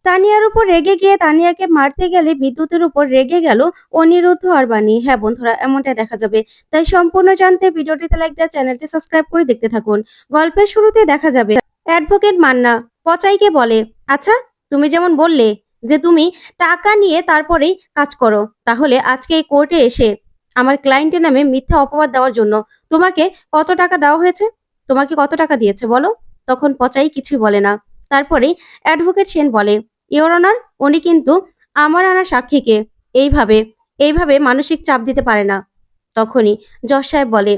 তানিয়ার উপর রেগে গিয়ে তানিয়াকে মারতে গেলে বিদ্যুতের উপর রেগে গেল অনিরুদ্ধ আর বাণী। হ্যাঁ বন্ধুরা, এমনটা দেখা যাবে। তাই সম্পূর্ণ জানতে ভিডিওটিতে লাইক দিয়ে চ্যানেলটি সাবস্ক্রাইব করে দেখতে থাকুন। গল্পের শুরুতে দেখা যাবে অ্যাডভোকেট মান্না পচাইকে বলে, আচ্ছা তুমি যেমন বললে যে তুমি টাকা নিয়ে তারপরেই কাজ করো, তাহলে আজকে এই কোর্টে এসে আমার ক্লায়েন্টের নামে মিথ্যা অপবাদ দেওয়ার জন্য তোমাকে কত টাকা দেওয়া হয়েছে? তোমাকে কত টাকা দিয়েছে বলো? তখন পচাই কিছুই বলে না। তারপরেই অ্যাডভোকেট সেন বলে, ইওর অনার, উনি কিন্তু আমার আনা সাক্ষীকে এইভাবে এইভাবে মানসিক চাপ দিতে পারে না। তখনই জজ সাহেব বলে,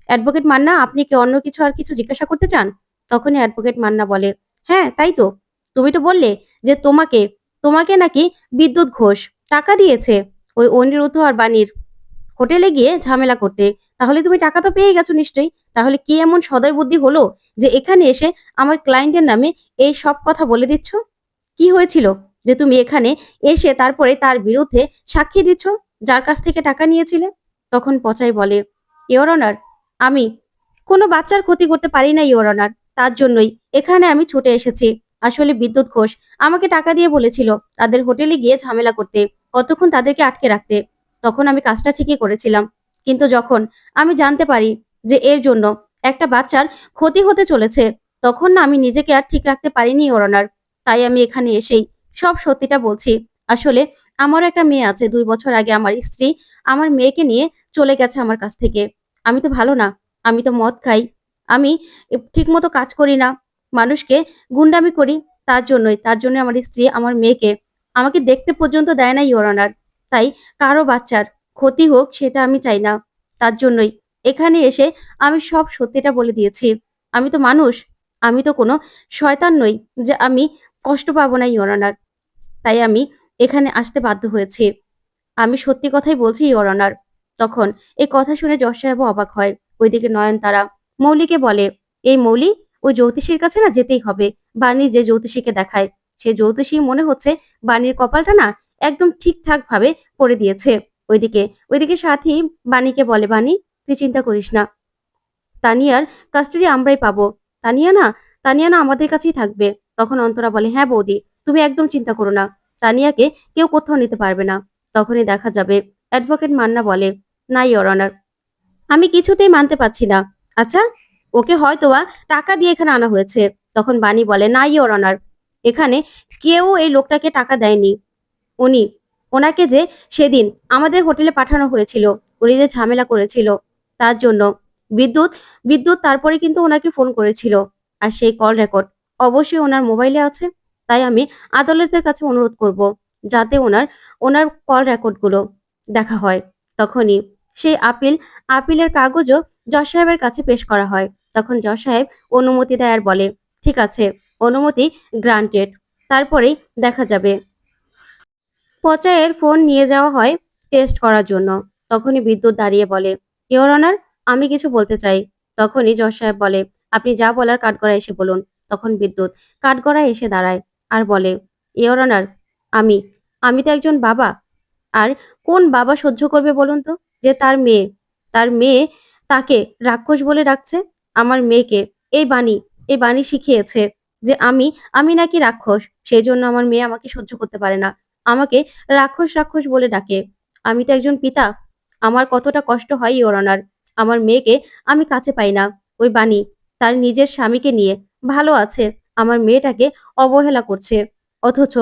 অ্যাডভোকেট মান্না, আপনি কি অন্য কিছু আর কিছু জিজ্ঞাসা করতে চান? তখনই অ্যাডভোকেট মান্না বলে, হ্যাঁ তাই তো, তুমি তো বললে যে তোমাকে তোমাকে নাকি বিদ্যুৎ ঘোষ টাকা দিয়েছে ওই অনিরুদ্ধ আর বাণীর হোটেলে গিয়ে ঝামেলা করতে। তাহলে তুমি টাকা তো পেয়ে গেছো নিশ্চয়ই। তাহলে কি এমন সদয় বুদ্ধি হলো যে এখানে এসে আমার ক্লায়েন্টের নামে এই সব কথা বলে দিচ্ছ? কি হয়েছিল যে তুমি এখানে এসে তারপরে তার বিরুদ্ধে সাক্ষী দিচ্ছ, যার কাছ থেকে টাকা নিয়েছিলে? তখন পচাই বলে, ইওর অনার, আমি কোনো বাচ্চার ক্ষতি করতে পারি না ইওর অনার, তার জন্যই এখানে আমি ছুটে এসেছি। আসলে বিদ্যুৎ ঘোষ আমাকে টাকা দিয়ে বলেছিল তাদের হোটেলে গিয়ে ঝামেলা করতে, কতক্ষণ তাদেরকে আটকে রাখতে। তখন আমি কাজটা ঠিকই করেছিলাম, কিন্তু যখন আমি জানতে পারি যে এর জন্য একটা বাচ্চার ক্ষতি হতে চলেছে, তখন না আমি নিজেকে আর ঠিক রাখতে পারিনি ইওর অনার। তাই আমি এখানে এসেই সব সত্যিটা বলছি। আসলে আমারও একটা মেয়ে আছে। ২ বছর আগে আমার স্ত্রী আমার মেয়েকে নিয়ে চলে গেছে আমার কাছ থেকে। আমি তো ভালো না। আমি তো মদ খাই। আমি ঠিকমতো কাজ করি না। মানুষকে গুন্ডামি করি। তার জন্য আমার স্ত্রী আমার মেয়েকে আমাকে দেখতে পর্যন্ত দেয় না ইওর অনার। তাই কারো বাচ্চার ক্ষতি হোক সেটা আমি চাই না। তার জন্যই এখানে এসে আমি সব সত্যিটা বলে দিয়েছি। আমি তো মানুষ। আমি তো কোনো শয়তান নই যে আমি কষ্ট পাবো না ইওর অনার। তাই আমি এখানে আসতে বাধ্য হয়েছি। আমি সত্যি কথাই বলছি ইওর অনার। তখন এই কথা শুনে জজ সাহেবও অবাক হয়। ওইদিকে নয়নতারা মৌলিকে বলে, এই মৌলি, ওই জ্যোতিষীর কাছে না যেতেই হবে। বাণী যে জ্যোতিষীকে দেখায়, সে জ্যোতিষী মনে হচ্ছে বাণীর কপালটা না একদম ঠিকঠাক ভাবে করে দিয়েছে। ওইদিকে ওইদিকে সাথী বাণীকে বলে, বাণী তুই চিন্তা করিস না, তানিয়ার কাস্টাডি আমরাই পাবো। তানিয়া না তানিয়া না আমাদের কাছেই থাকবে। তখন অন্তরা বলে, হ্যাঁ বৌদি, তুমি একদম চিন্তা করো না, তানিয়াকে কেউ কোথাও নিতে পারবে না। তখনই দেখা যাবে অ্যাডভোকেট মান্না বলে, না ইওর অনার, আমি কিছুতেই মানতে পারছি না। আচ্ছা, ওকে হয়তোবা টাকা দিয়ে এখানে আনা হয়েছে। তখন বাণী বলে, না ইওর অনার, এখানে কেউ এই লোকটাকে টাকা দেয়নি। উনি ওনাকে যে সেদিন আমাদের হোটেলে পাঠানো হয়েছিল, উনি যে ঝামেলা করেছিল তার জন্য বিদ্যুৎ বিদ্যুৎ তারপরে কিন্তু ওনাকে ফোন করেছিল। আর সেই কল রেকর্ড অবশ্যই ওনার মোবাইলে আছে। তাই আমি আদালতের কাছে অনুরোধ করব যাতে ওনার ওনার কল রেকর্ড গুলো দেখা হয়। তখনই সেই আপিলের কাগজও জজ সাহেবের কাছে পেশ করা হয়। তখন জজ সাহেব অনুমতি দেয় আর বলে, ঠিক আছে, অনুমতি গ্রান্টেড। তারপরেই দেখা যাবে পচায়ের ফোন নিয়ে যাওয়া হয় টেস্ট করার জন্য। তখনই বিদ্যুৎ দাঁড়িয়ে বলে, ইওর অনার, আমি কিছু বলতে চাই। তখনই জজ সাহেব বলে, আপনি যা বলার কাঠগড়ায় এসে বলুন। তখন বিদ্যুৎ কাঠগড়ায় এসে দাঁড়ায় আর বলে, ইওর অনার, আমি আমি তো একজন বাবা। আর কোন বাবা সহ্য করবে বলুন তো যে তার মেয়ে তাকে রাক্ষস বলে ডাকছে? আমার মেয়েকে এই বাণী এই বাণী শিখিয়েছে যে আমি নাকি রাক্ষস। সেই জন্য আমার মেয়ে আমাকে সহ্য করতে পারে না, আমাকে রাক্ষস রাক্ষস বলে ডাকে। আমি তো একজন পিতা, আমার কতটা কষ্ট হয় ইওর অনার। আমার মেয়েকে আমি কাছে পাই না। ওই বাণী তার নিজের স্বামীকে নিয়ে ভালো আছে, আমার মেয়েটাকে অবহেলা করছে। অথচ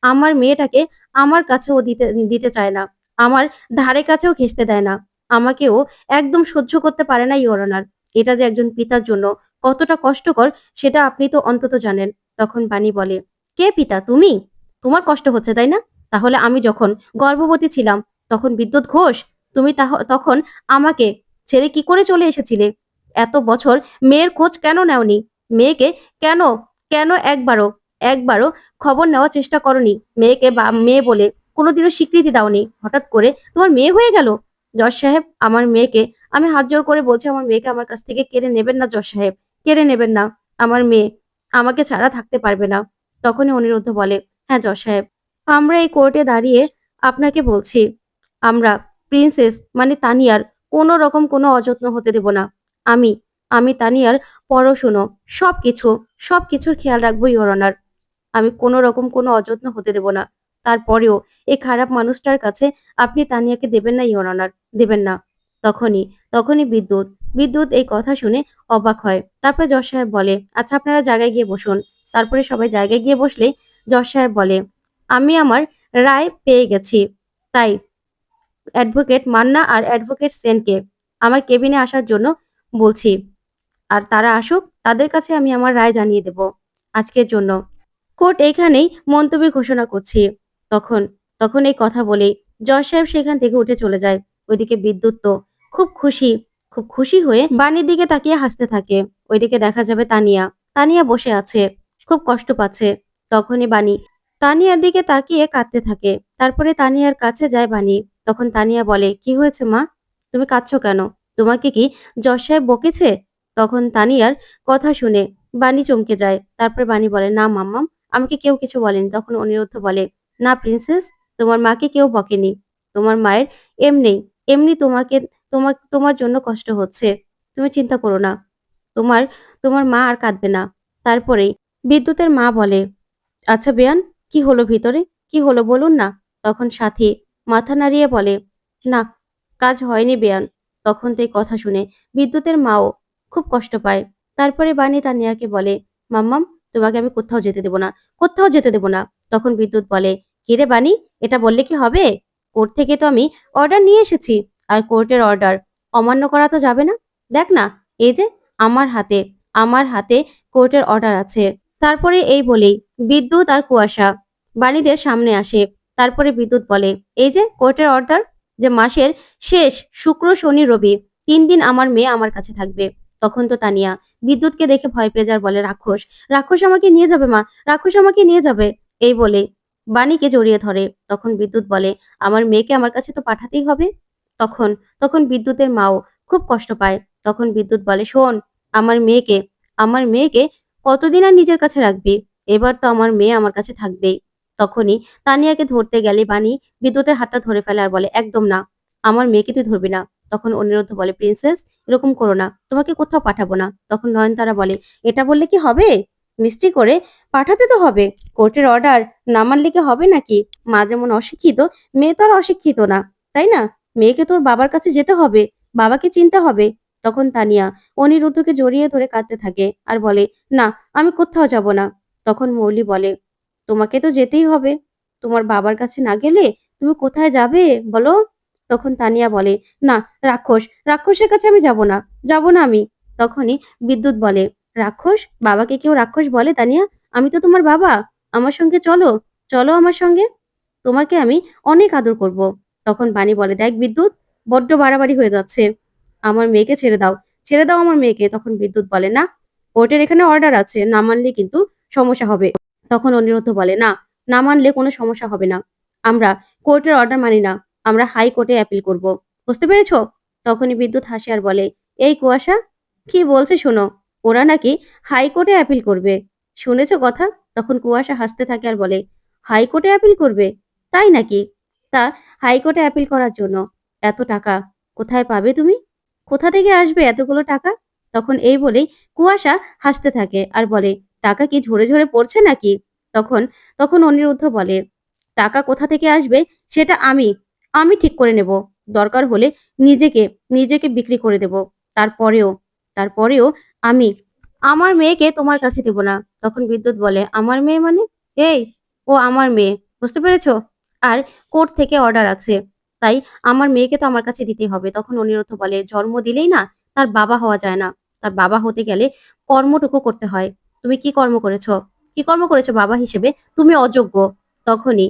আমার মেয়েটাকে আমার কাছেও দিতে দিতে চায় না, আমার ধারে কাছেও ঘেঁষতে দেয় না। আমাকেও একদম সহ্য করতে পারে না ইওর অনার। এটা যে একজন পিতার জন্য কতটা কষ্টকর সেটা আপনি তো অন্তত জানেন। তখন বাণী বলে, কে পিতা? তুমি? তোমার কষ্ট হচ্ছে তাই না? তাহলে আমি যখন গর্ভবতী ছিলাম তখন বিদ্যুৎ ঘোষ তুমি তখন আমাকে ছেড়ে কি করে চলে এসেছিলে? এত বছর মেয়ের খোঁজ কেন নেওনি? মেয়েকে কেন কেন একবারও খবর নেওয়ার চেষ্টা করনি? মেয়েকে বা মেয়ে বলে কোনোদিনও স্বীকৃতি দাওনি, হঠাৎ করে তোমার মেয়ে হয়ে গেল। জজ সাহেব, আমার মেয়েকে আমি হাত জোড় করে বলছি, আমার মেয়েকে আমার কাছ থেকে কেড়ে নেবেন না জজ সাহেব, কেড়ে নেবেন না। আমার মেয়ে আমাকে ছাড়া থাকতে পারবে না। তখনই অনিরুদ্ধ বলে, হ্যাঁ জজ সাহেব, আমরা এই কোর্টে দাঁড়িয়ে আপনাকে বলছি, আমরা প্রিন্সেস মানে তানিয়ার কোনো রকম কোনো অযত্ন হতে দেব না। আমি আমি তানিয়ার পড়াশুনো সবকিছুর খেয়াল রাখবো ইওর অনার। আমি কোনো রকম কোনো অযত্ন হতে দেব না। তারপরেও এই খারাপ মানুষটার কাছে আপনি তানিয়াকে দেবেন না ইওর অনার, দেবেন না। তখনই তখনই বিদ্যুৎ এই কথা শুনে অবাক হয়। তারপরে জজ সাহেব বলে, "আচ্ছা আপনারা জায়গায় গিয়ে বসুন।" তারপরে সবাই জায়গায় গিয়ে বসলেই জজ সাহেব বলে, "আমি আমার রায় পেয়ে গেছি। তাই অ্যাডভোকেট মান্না আর অ্যাডভোকেট সেনকে আমার কেবিনে আসার জন্য বলছি। আর তারা আসুক, তাদের কাছে আমি আমার রায় জানিয়ে দেব। আজকের জন্য কোর্ট এইখানেই মন্তব্য ঘোষণা করছি।" তখন তখন এই কথা বলেই জজ সাহেব সেখান থেকে উঠে চলে যায়। ওইদিকে বিদ্যুৎ তো খুব খুশি, খুব খুশি হয়ে বাণীর দিকে তাকিয়ে হাসতে থাকে। ওইদিকে দেখা যাবে তানিয়া বসে আছে, খুব কষ্ট পাচ্ছে। তখনই বাণী তানিয়ার দিকে তাকিয়ে কাঁদতে থাকে। তারপরে তানিয়ার কাছে যায় বাণী। তখন তানিয়া বলে, "কি হয়েছে মা? তুমি কাঁদছো কেন? তোমাকে কি জজ সাহেব বকেছে?" তখন তানিয়ার কথা শুনে বাণী চমকে যায়। তারপরে বাণী বলে, "না মাম্মাম, আমাকে কেউ কিছু বলেনি।" তখন অনিরুদ্ধ বলে, "না প্রিন্সেস, তোমার মাকে কেউ বকেনি। তোমার মায়ের এমনি এমনি তোমার জন্য কষ্ট হচ্ছে। তুমি চিন্তা করো না। তোমার তোমার মা আর কাঁদবে না।" তারপরেই বিদ্যুতের মা বলে, "আচ্ছা বেয়ান, কি হলো ভিতরে? কি হলো বলুন না?" তখন সাথী মাথা নাড়িয়ে বলে, "না, কাজ হয়নি বেয়ান।" তখন তো এই কথা শুনে বিদ্যুতের মাও খুব কষ্ট পায়। তারপরে বাণী তানিয়াকে বলে, "মাম্মাম, তোমাকে আমি কোথাও যেতে দেব না, কোথাও যেতে দেব না।" তখন বিদ্যুৎ বলে, "কিরে বাণী, এটা বললে কি হবে? কোর্ট থেকে তো আমি অর্ডার নিয়ে এসেছি। আর কোর্টের অর্ডার অমান্য করা তো যাবে না। দেখ না, এই যে আমার হাতে আমার হাতে কোর্টের অর্ডার আছে।" তারপরে এই বলেই বিদ্যুৎ আর কুয়াশা বাণীদের সামনে আসে। তারপরে বিদ্যুৎ বলে, "এই যে কোর্টের অর্ডার, যে মাসের শেষ শুক্র, শনি, রবি ৩ দিন আমার মেয়ে আমার কাছে থাকবে।" তখন তো তানিয়া বিদ্যুৎকে দেখে ভয় পেয়ে যায় আর বলে, "রাক্ষস, রাক্ষস আমাকে নিয়ে যাবে মা, রাক্ষস আমাকে নিয়ে যাবে।" এই বলে বাণীকে জড়িয়ে ধরে। তখন বিদ্যুৎ বলে, "আমার মেয়েকে আমার কাছে তো পাঠাতেই হবে।" তখন তখন বিদ্যুতের মাও খুব কষ্ট পায়। তখন বিদ্যুৎ বলে, "শোন, আমার মেয়েকে আমার মেয়েকে কতদিন আর নিজের কাছে রাখবি? এবার তো আমার মেয়ে আমার কাছে থাকবেই।" তখনই তানিয়াকে ধরতে গেলে বাণী বিদ্যুতের হাতটা ধরে ফেলে আর বলে, "একদম না, আমার মেয়েকে তুই ধরবি না।" তখন অনিরুদ্ধ বলে, "প্রিন্সেস, এরকম করো না, তোমাকে কোথাও পাঠাবো না।" তখন নয়নতারা বলে, "এটা বললে কি হবে? মিষ্টি করে পাঠাতে তো হবে। কোর্টের অর্ডার না মানলে কি হবে নাকি? মা যেমন অশিক্ষিত, মেয়ে তো আর অশিক্ষিত না, তাই না? মেয়েকে তোর বাবার কাছে যেতে হবে, বাবাকে চিনতে হবে।" তখন তানিয়া অনিরুদ্ধকে জড়িয়ে ধরে কাঁদতে থাকে আর বলে, "না, আমি কোথাও যাব না।" তখন মৌলি বলে, "তোমাকে তো যেতেই হবে। তোমার বাবার কাছে না গেলে তুমি কোথায় যাবে বলো?" তখন তানিয়া বলে, "না, রাক্ষস, রাক্ষসের কাছে আমি যাব না, যাব না আমি।" তখনই বিদ্যুৎ বলে, "রাক্ষস? বাবাকে কেউ রাক্ষস বলে তানিয়া? আমি তো তোমার বাবা। আমার সঙ্গে চলো, চলো আমার সঙ্গে। তোমাকে আমি অনেক আদর করব।" তখন বাণী বলে, "দেখ বিদ্যুৎ, বড্ড বাড়াবাড়ি হয়ে যাচ্ছে। আমার মেয়েকে ছেড়ে দাও, ছেড়ে দাও আমার মেয়েকে।" তখন বিদ্যুৎ বলে, "না, কোর্টের এখানে অর্ডার আছে, না মানলে কিন্তু সমস্যা হবে।" তখন অনিরুদ্ধ বলে, "না, না মানলে কোনো সমস্যা হবে না। আমরা কোর্টের অর্ডার মানি না। আমরা হাইকোর্টে অ্যাপিল করব। বুঝতে পেরেছ?" তখনই বিদ্যুৎ হাসে আর বলে, "এই কুয়াশা, কি বলছে শোনো। ওরা নাকি হাইকোর্টে অ্যাপিল করবে। শুনেছ কথা?" তখন কুয়াশা হাসতে থাকে আর বলে, "হাইকোর্টে অ্যাপিল করবে? তাই নাকি? তা হাইকোর্টে অ্যাপিল করার জন্য এত টাকা কোথায় পাবে তুমি? কোথা থেকে আসবে এতগুলো টাকা?" তখন এই বলেই কুয়াশা হাসতে থাকে আর বলে, "টাকা কি ঝরে ঝরে পড়ছে নাকি?" তখন তখন অনিরুদ্ধ বলে, "টাকা কোথা থেকে আসবে সেটা আমি ঠিক করে নেব। দরকার হলে নিজেকে নিজেকে বিক্রি করে দেব। তারপরেও তারপরেও আমি আমার মেয়েকে তোমার কাছে দেব না।" তখন বিদ্যুৎ বলে, "আমার মেয়ে মানে? এই, ও আমার মেয়ে। বুঝতে পেরেছো? আর কোর্ট থেকে অর্ডার আছে। তাই আমার মেয়েকে তো আমার কাছে দিতেই হবে।" তখন অনিরুদ্ধ বলে, "জন্ম দিলেই না তার বাবা হওয়া যায় না। তার বাবা হতে গেলে কর্মটুকু করতে হয়। তুমি কি কর্ম করেছো? কি কর্ম করেছো বাবা হিসেবে? তুমি অযোগ্য।" তখনই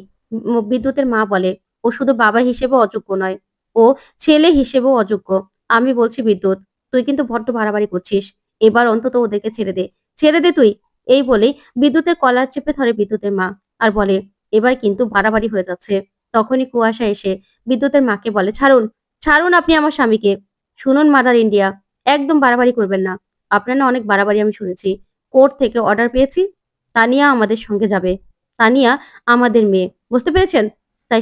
বিদ্যুতের মা বলে, "ও শুধু বাবা হিসেবে অযোগ্য নয়, ও ছেলে হিসেবেও অযোগ্য। আমি বলছি বিদ্যুৎ, তুই কিন্তু বড্ড বাড়াবাড়ি করছিস। এবার অন্তত ওদেরকে ছেড়ে দে। ছেড়ে দে তুই।" এই বলেই বিদ্যুতের কলার চেপে ধরে বিদ্যুতের মা আর বলে, "এবার কিন্তু বাড়াবাড়ি হয়ে যাচ্ছে।" তখনই কুয়াশা এসে বিদ্যুতের মাকে বলে, "ছাড়ুন, ছাড়ুন আপনি আমার স্বামীকে। শুনুন মাদার ইন্ডিয়া, একদম বাড়াবাড়ি করবেন না। আপনার না অনেক বাড়াবাড়ি আমি শুনেছি। কোর্ট থেকে অর্ডার পেয়েছি। তানিয়া আমাদের সঙ্গে যাবে। তানিয়া আমাদের মেয়ে। বুঝতে পেরেছেন? তাই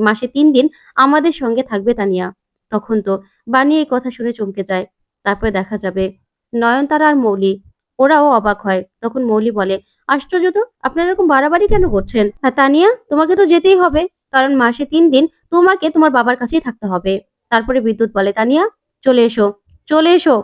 মাসে ৩ দিন আমাদের সঙ্গে থাকবে তানিয়া।" তখন তো বানি এই কথা শুনে চমকে যায়। তারপরে দেখা যাবে নয়নতারা আর মৌলি, ওরাও অবাক হয়। তখন মৌলি বলে, আশ্চর্য তো, আপনারা এরকম বাড়াবাড়ি কেন করছেন? হ্যাঁ তানিয়া, তোমাকে তো যেতেই হবে, কারণ মাসে 3 দিন তোমাকে তোমার বাবার কাছেই থাকতে হবে। তারপরে বিদ্যুৎ বলে, তানিয়া চলে এসো, চলে এসো,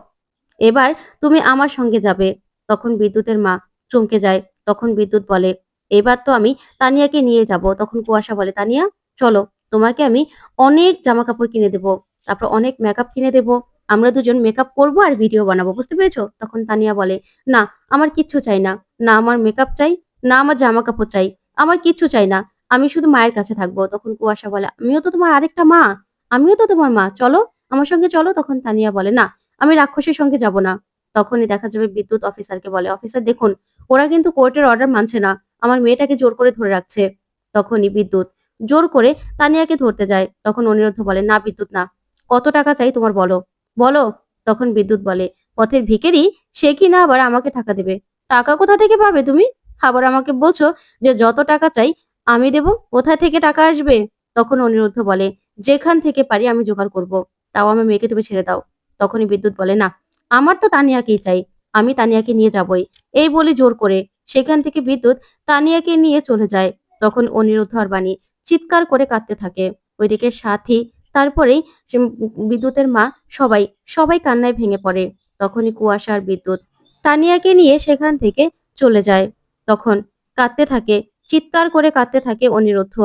এবার তুমি আমার সঙ্গে যাবে। তখন বিদ্যুতের মা চমকে যায়। তখন বিদ্যুৎ বলে, এবার তো আমি তানিয়াকে নিয়ে যাব। তখন কুয়াশা বলে, তানিয়া চলো, তোমাকে আমি অনেক জামা কাপড় কিনে দেবো, তারপর অনেক মেকআপ কিনে দেবো, আমরা দুজন মেকআপ করবো আর ভিডিও বানাবো, বুঝতে পেরেছো? তখন তানিয়া বলে, না আমার কিচ্ছু চাই না, না আমার মেকআপ চাই, না আমার জামা কাপড় চাই, আমার কিচ্ছু চাই না, আমি শুধু মায়ের কাছে থাকবো। তখন কুয়াশা বলে, আমিও তো তোমার আরেকটা মা, আমিও তো তোমার মা, চলো আমার সঙ্গে চলো। তখন তানিয়া বলে, না আমি রাক্ষসের সঙ্গে যাব না। তখনই দেখা যাবে বিদ্যুৎ অফিসারকে বলে, অফিসার দেখুন, ওরা কিন্তু কোর্টের অর্ডার মানছে না, আমার মেয়েটাকে জোর করে ধরে রাখছে। তখনই বিদ্যুৎ জোর করে তানিয়াকে ধরতে যায়। তখন অনিরুদ্ধ বলে, না বিদ্যুৎ না, কত টাকা চাই তোমার, বলো বলো। তখন বিদ্যুৎ বলে, পথের ভিখারি, সে কি না আবার আমাকে টাকা দেবে? টাকা কোথা থেকে পাবে তুমি? আবার আমাকে বলছো যে যত টাকা চাই আমি দেব, কোথা থেকে টাকা আসবে? তখন অনিরুদ্ধ বলে, যেখান থেকে পারি আমি জোগাড় করব, তাও আমার মেয়েকে তুমি ছেড়ে দাও। তখনই বিদ্যুৎ বলে, না আমার তো তানিয়াকেই চাই, আমি তানিয়াকে নিয়ে যাবই। এই বলে জোর করে সেখান থেকে বিদ্যুৎ তানিয়াকে নিয়ে চলে যায়। তখন অনিরুদ্ধ আর বাণী চিৎকার করে কাঁদতে থাকে। ওইদিকে সাথী, তারপরেই বিদ্যুতের মা, সবাই সবাই কান্নায় ভেঙে পড়ে। তখনই কুয়াশা আর বিদ্যুৎ তানিয়াকে নিয়ে সেখান থেকে চলে যায়। তখন কাঁদতে থাকে, চিৎকার করে কাঁদতে থাকে অনিরুদ্ধ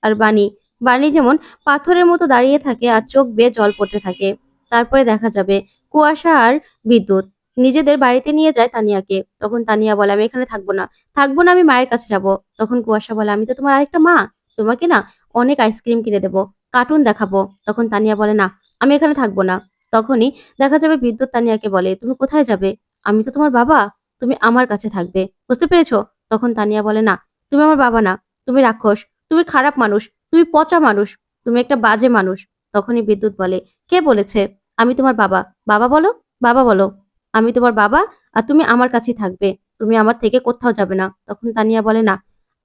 আর বাণী। বাণী যেমন পাথরের মতো দাঁড়িয়ে থাকে আর চোখ বেয়ে জল পড়তে থাকে। তারপরে দেখা যাবে কুয়াশা আর বিদ্যুৎ নিজেদের বাড়িতে নিয়ে যায় তানিয়াকে। তখন তানিয়া বলে, আমি এখানে থাকবো না, থাকবো না, আমি মায়ের কাছে যাব। তখন কুয়াশা বলে, আমি তো তোমার আরেকটা মা, তোমাকে না অনেক আইসক্রিম কিনে দেবো, কার্টুন দেখাবো। তখন তানিয়া বলে, না আমি এখানে থাকবো না। তখনই দেখা যাবে বিদ্যুৎ তানিয়াকে বলে, তুমি কোথায় যাবে? আমি তো তোমার বাবা, তুমি আমার কাছে থাকবে, বুঝতে পেরেছো? তখন তানিয়া বলে, না তুমি আমার বাবা না, তুমি রাক্ষস, তুমি খারাপ মানুষ, তুমি পচা মানুষ, তুমি একটা বাজে মানুষ। তখনই বিদ্যুৎ বলে, কে বলেছে আমি তোমার বাবা? বাবা বলো, বাবা বলো, আমি তোমার বাবা, আর তুমি আমার কাছেই থাকবে, তুমি আমার থেকে কোথাও যাবে না। তখন তানিয়া বলে, না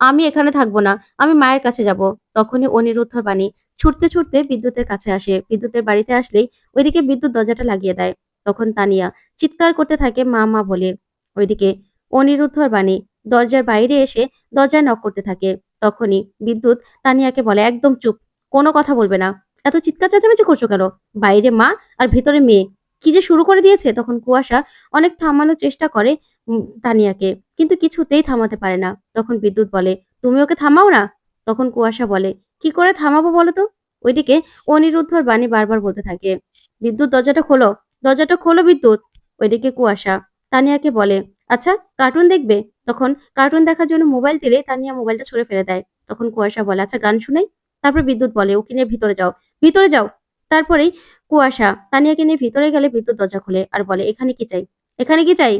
আমি এখানে থাকবো না, আমি মায়ের কাছে যাব। তখনই অনিরুদ্ধ বাণী ছুটতে ছুটতে বিদ্যুতের কাছে আসে। বিদ্যুতের বাড়িতে আসলেই ওইদিকে বিদ্যুৎ দরজাটা লাগিয়ে দেয়। তখন তানিয়া চিৎকার করতে থাকে, মা মা বলে। ওইদিকে অনিরুদ্ধ আর বাণী দরজার বাইরে এসে দরজায় নক করতে থাকে। তখনই বিদ্যুৎ তানিয়াকে বলে, একদম চুপ, কোনো কথা বলবে না, এত চিৎকার চেঁচামেচি করছো কেন? বাইরে মা আর ভিতরে মেয়ে, কি যে শুরু করে দিয়েছে। তখন কুয়াশা অনেক থামানোর চেষ্টা করে তানিয়াকে, কিন্তু কিছুতেই থামাতে পারে না। তখন বিদ্যুৎ বলে, তুমি ওকে থামাও না। তখন কুয়াশা বলে, কি করে থামাবো বলো তো? ওইদিকে অনিরুদ্ধ আর বাণী বারবার বলতে থাকে, বিদ্যুৎ দরজাটা খোলো, দরজাটা খোলো বিদ্যুৎ। ওইদিকে কুয়াশা তানিয়াকে বলে, আচ্ছা কার্টুন দেখবে? তখন কার্টুন দেখার জন্য মোবাইল দিলে তানিয়া মোবাইলটা ছুঁড়ে ফেলে দেয়। তখন কুয়াশা বলে, আচ্ছা গান শুনাই। তারপর বিদ্যুৎ বলে, ওকে নিয়ে ভিতরে যাও, ভিতরে যাও। তারপরেই কুয়াশা তানিয়াকে নিয়ে ভিতরে গেলে বিদ্যুৎ দরজা খুলে আর বলে, এখানে কি চাই, এখানে কি চাই?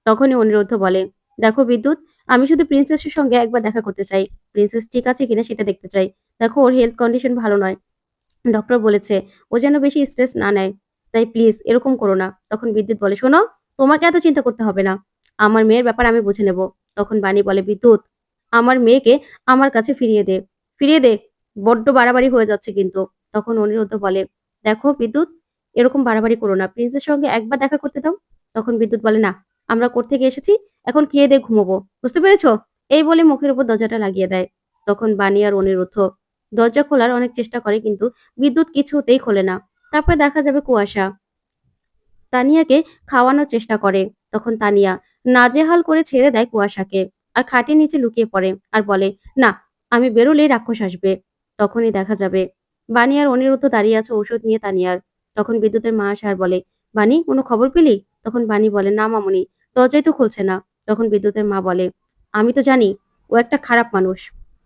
তখনই অনিরুদ্ধ বলে, দেখো বিদ্যুৎ, আমি শুধু প্রিন্সেসের সঙ্গে একবার দেখা করতে চাই, প্রিন্সেস ঠিক আছে কিনা সেটা দেখতে চাই। দেখো ওর হেলথ কন্ডিশন ভালো নয়, ডক্টর বলেছে ও যেন বেশি স্ট্রেস না নেয়, তাই প্লিজ এরকম করো না। তখন বিদ্যুৎ বলে, শোনো, তোমাকে এত চিন্তা করতে হবে না, আমার মেয়ের ব্যাপার আমি বুঝে নেব। তখন বাণী বলে, বিদ্যুৎ আমার মেয়েকে আমার কাছে ফিরিয়ে দে, ফিরিয়ে দে, বড্ড বাড়াবাড়ি হয়ে যাচ্ছে কিন্তু। তখন অনিরুদ্ধ বলে, দেখো বিদ্যুৎ, এরকম বাড়াবাড়ি করো না, প্রিন্সের সঙ্গে একবার দেখা করতে দাও। তখন বিদ্যুৎ বলে, না আমরা কোর্ট থেকে এসেছি, এখন খেয়ে দিয়ে ঘুমোবো, বুঝতে পেরেছো? এই বলে মুখের উপর দরজাটা লাগিয়ে দেয়। তখন বাণী আর অনিরুদ্ধ দরজা খোলার অনেক চেষ্টা করে, কিন্তু বিদ্যুৎ কিছুতেই খোলে না। তারপর দেখা যাবে কুয়াশা তানিয়াকে খাওয়ানোর চেষ্টা করে। তখন তানিয়া নাজেহাল করে ছেড়ে দেয় কুয়াশাকে আর খাটের নিচে লুকিয়ে পড়ে আর বলে, না আমি বেরোলেই রাক্ষস আসবে। তখনই দেখা যাবে বাণী আর অনিরুদ্ধ দাঁড়িয়ে আছে ঔষধ নিয়ে তানিয়ার। তখন বিদ্যুতের মা আসে আর বলে, বাণী কোনো খবর পেলি? তখন বাণী বলে, না মামুনি, দরজাই তো খুলছে না। তখন বিদ্যুতের মা বলে, আমি তো জানি ও একটা খারাপ মানুষ,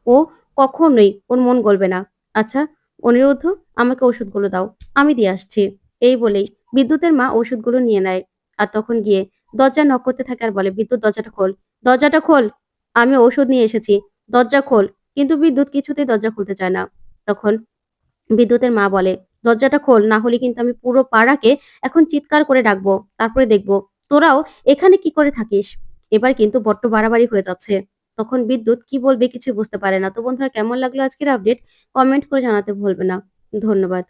ও কখনোই ওর মন গলবে না। আচ্ছা অনিরুদ্ধ, আমাকে ওষুধগুলো দাও, আমি দিয়ে আসছি। এই বলেই বিদ্যুতের মা ওষুধগুলো নিয়ে নেয় আর তখন গিয়ে দরজা নক করতে থাকে আর বলে, বিদ্যুৎ দরজাটা খোল, দরজাটা খোল, আমি ওষুধ নিয়ে এসেছি, দরজা খোল। কিন্তু বিদ্যুৎ কিছুতেই দরজা খুলতে চায় না। তখন বিদ্যুতের মা বলে, দরজাটা খোল, না হলে কিন্তু আমি পুরো পাড়াকে এখন চিৎকার করে ডাকবো, তারপরে দেখবো তোরাও এখানে কি করে থাকিস। এবার কিন্তু বড্ড বাড়াবাড়ি হয়ে যাচ্ছে। তখন বিদ্যুৎ কি বলবে কিছু বুঝতে পারে না। তো বন্ধুরা, কেমন লাগলো আজকের আপডেট, কমেন্ট করে জানাতে ভুলবে না। ধন্যবাদ।